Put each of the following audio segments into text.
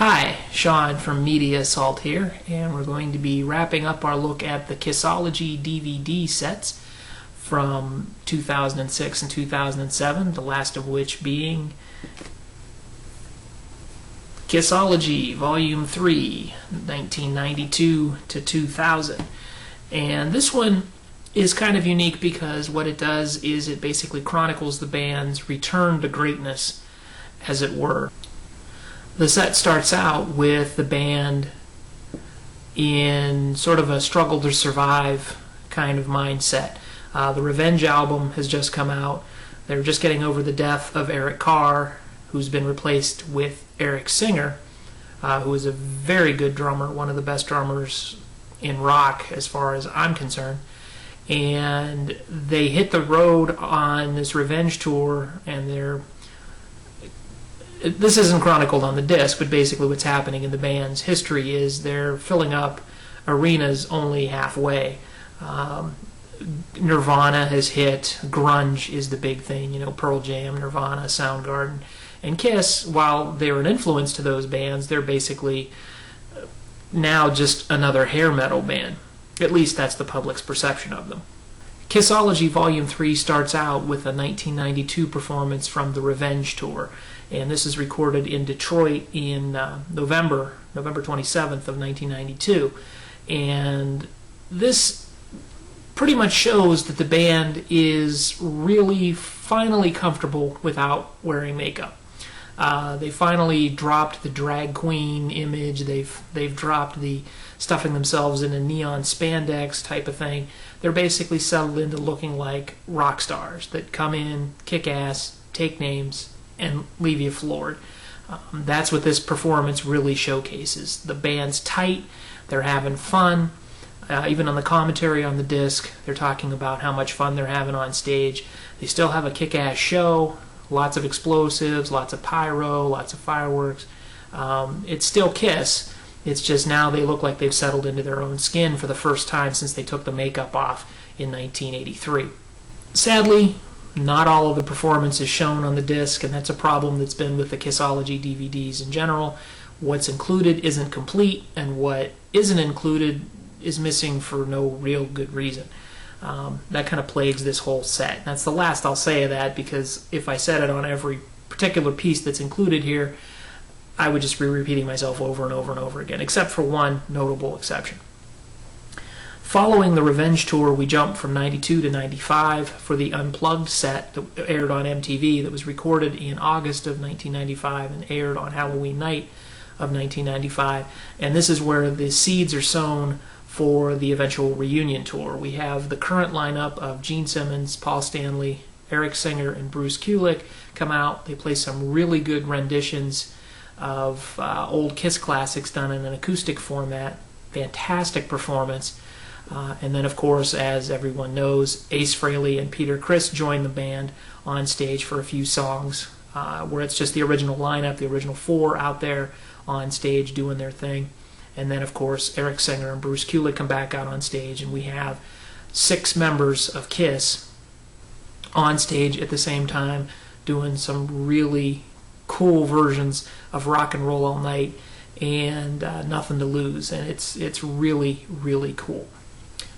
Hi, Sean from Media Assault here, and we're going to be wrapping up our look at the KISSology DVD sets from 2006 and 2007, the last of which being KISSology Volume 3, 1992 to 2000. And this one is kind of unique because what it does is it basically chronicles the band's return to greatness, as it were. The set starts out with the band in sort of a struggle to survive kind of mindset. The Revenge album has just come out. They're just getting over the death of Eric Carr, who's been replaced with Eric Singer, who is a very good drummer, one of the best drummers in rock as far as I'm concerned. And they hit the road on this Revenge tour, and this isn't chronicled on the disc, but basically what's happening in the band's history is they're filling up arenas only halfway. Nirvana has hit, grunge is the big thing, Pearl Jam, Nirvana, Soundgarden, and Kiss. While they're an influence to those bands, they're basically now just another hair metal band. At least that's the public's perception of them. KISSology Volume 3 starts out with a 1992 performance from the Revenge tour, and this is recorded in Detroit in November 27th of 1992. And this pretty much shows that the band is really finally comfortable without wearing makeup. They finally dropped the drag queen image. They've dropped the stuffing themselves in a neon spandex type of thing. They're basically settled into looking like rock stars that come in, kick ass, take names, and leave you floored. That's what this performance really showcases. The band's tight. They're having fun. Even on the commentary on the disc, they're talking about how much fun they're having on stage. They still have a kick-ass show. Lots of explosives, lots of pyro, lots of fireworks. It's still Kiss. It's just now they look like they've settled into their own skin for the first time since they took the makeup off in 1983. Sadly, not all of the performance is shown on the disc, and that's a problem that's been with the KISSology DVDs in general. What's included isn't complete, and what isn't included is missing for no real good reason. That kind of plagues this whole set. That's the last I'll say of that, because if I said it on every particular piece that's included here, I would just be repeating myself over and over and over again, except for one notable exception. Following the Revenge tour, we jump from 92 to 95 for the Unplugged set that aired on MTV, that was recorded in August of 1995 and aired on Halloween night of 1995. And this is where the seeds are sown for the eventual reunion tour. We have the current lineup of Gene Simmons, Paul Stanley, Eric Singer, and Bruce Kulick come out. They play some really good renditions of old Kiss classics done in an acoustic format. Fantastic performance. And then, of course, as everyone knows, Ace Frehley and Peter Criss join the band on stage for a few songs, where it's just the original lineup, the original four out there on stage doing their thing. And then, of course, Eric Singer and Bruce Kulick come back out on stage, and we have 6 members of Kiss on stage at the same time doing some really cool versions of Rock and Roll All Night and Nothing to Lose. And it's really, really cool.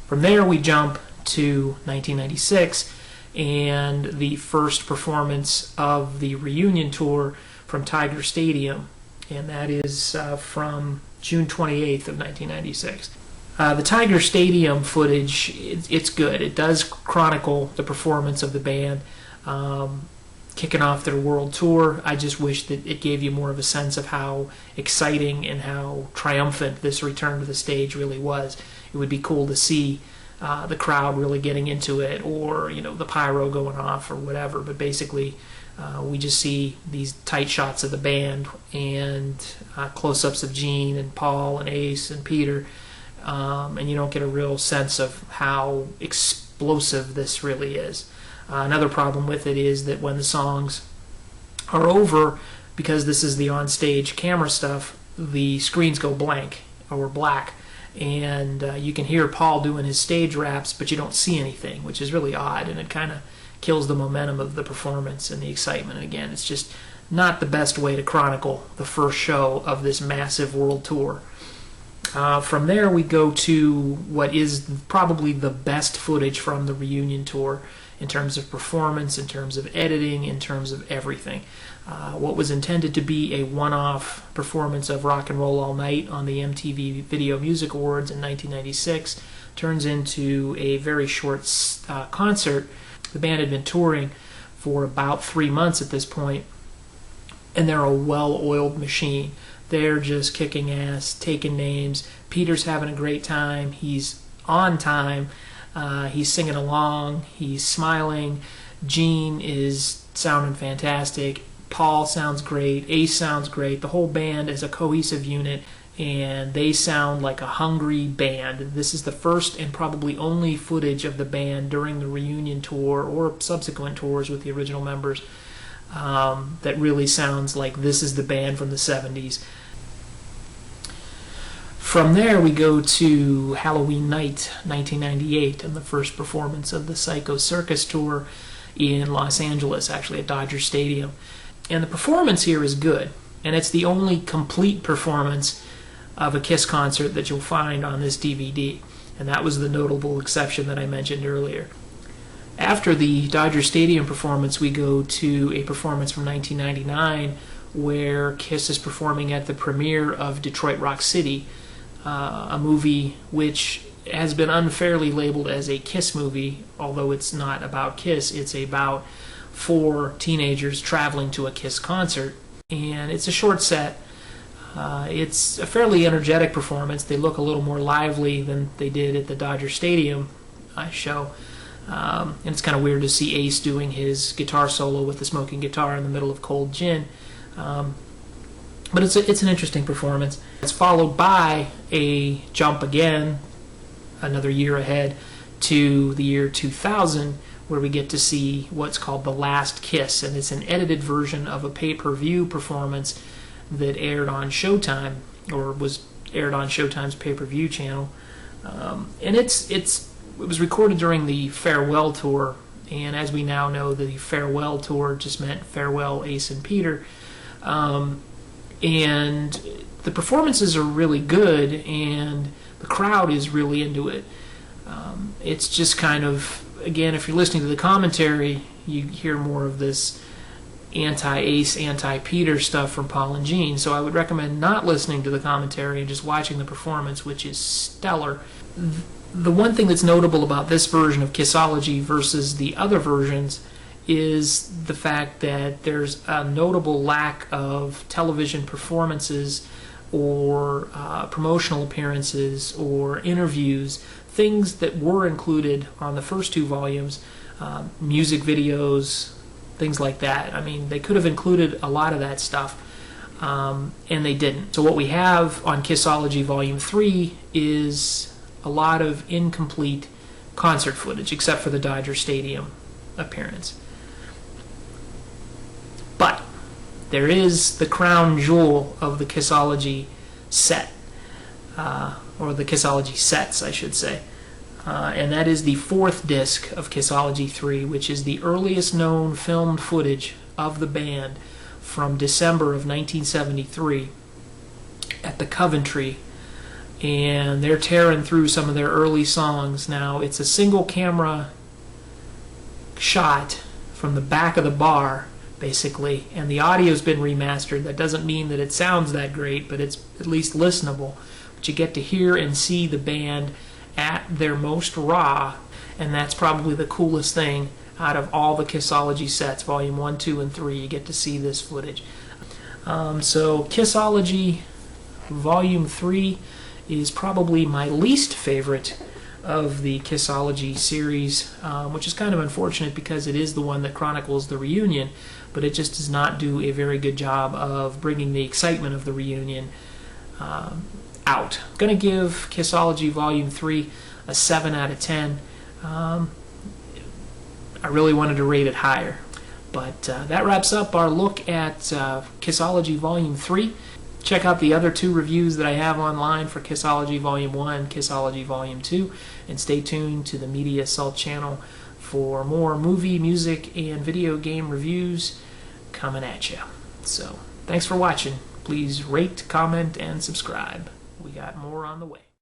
From there, we jump to 1996 and the first performance of the reunion tour from Tiger Stadium, and that is from June 28th of 1996. The Tiger Stadium footage, it's good. It does chronicle the performance of the band kicking off their world tour. I just wish that it gave you more of a sense of how exciting and how triumphant this return to the stage really was. It would be cool to see the crowd really getting into it, or the pyro going off or whatever, but basically we just see these tight shots of the band and close-ups of Gene and Paul and Ace and Peter, and you don't get a real sense of how explosive this really is. Another problem with it is that when the songs are over, because this is the on-stage camera stuff, the screens go blank or black, and you can hear Paul doing his stage raps, but you don't see anything, which is really odd, and it kind of kills the momentum of the performance and the excitement. And again, it's just not the best way to chronicle the first show of this massive world tour. From there, we go to what is probably the best footage from the reunion tour in terms of performance, in terms of editing, in terms of everything. What was intended to be a one-off performance of Rock and Roll All Night on the MTV Video Music Awards in 1996 turns into a very short concert. The band had been touring for about 3 months at this point, and they're a well-oiled machine. They're just kicking ass, taking names. Peter's having a great time. He's on time. He's singing along. He's smiling. Gene is sounding fantastic. Paul sounds great. Ace sounds great. The whole band is a cohesive unit, and they sound like a hungry band. This is the first and probably only footage of the band during the reunion tour or subsequent tours with the original members that really sounds like this is the band from the 70s. From there, we go to Halloween night, 1998, and the first performance of the Psycho Circus tour in Los Angeles, actually at Dodger Stadium. And the performance here is good, and it's the only complete performance of a KISS concert that you'll find on this DVD, and that was the notable exception that I mentioned earlier. After the Dodger Stadium performance, we go to a performance from 1999 where KISS is performing at the premiere of Detroit Rock City, a movie which has been unfairly labeled as a KISS movie, although it's not about KISS. It's about 4 teenagers traveling to a KISS concert, and it's a short set. It's a fairly energetic performance. They look a little more lively than they did at the Dodger Stadium show. And it's kind of weird to see Ace doing his guitar solo with the smoking guitar in the middle of Cold Gin. But it's an interesting performance. It's followed by a jump again, another year ahead, to the year 2000, where we get to see what's called The Last Kiss, and it's an edited version of a pay-per-view performance that aired on Showtime, or was aired on Showtime's pay-per-view channel. And it was recorded during the Farewell Tour, and as we now know, the Farewell Tour just meant Farewell, Ace and Peter. And the performances are really good, and the crowd is really into it. It's just kind of, again, if you're listening to the commentary, you hear more of this anti-Ace, anti-Peter stuff from Paul and Gene. So I would recommend not listening to the commentary and just watching the performance, which is stellar. The one thing that's notable about this version of KISSology versus the other versions is the fact that there's a notable lack of television performances or promotional appearances or interviews, things that were included on the first 2 volumes, music videos, things like that. I mean, they could have included a lot of that stuff, and they didn't. So what we have on KISSology Volume 3 is a lot of incomplete concert footage, except for the Dodger Stadium appearance. But there is the crown jewel of the KISSology set, or the KISSology sets, I should say. And that is the 4th disc of KISSology 3, which is the earliest known filmed footage of the band from December of 1973 at the Coventry. And they're tearing through some of their early songs. Now, it's a single camera shot from the back of the bar, basically, and the audio's been remastered. That doesn't mean that it sounds that great, but it's at least listenable. But you get to hear and see the band at their most raw, and that's probably the coolest thing out of all the KISSology sets, Volume 1, 2, and 3. You get to see this footage. So KISSology Volume 3 is probably my least favorite of the KISSology series, which is kind of unfortunate because it is the one that chronicles the reunion, but it just does not do a very good job of bringing the excitement of the reunion out. I'm going to give KISSology Volume 3 a 7 out of 10. I really wanted to rate it higher. But that wraps up our look at KISSology Volume 3. Check out the other 2 reviews that I have online for KISSology Volume 1, KISSology Volume 2, and stay tuned to the Media Assault channel for more movie, music, and video game reviews coming at you. So, thanks for watching. Please rate, comment, and subscribe. We got more on the way.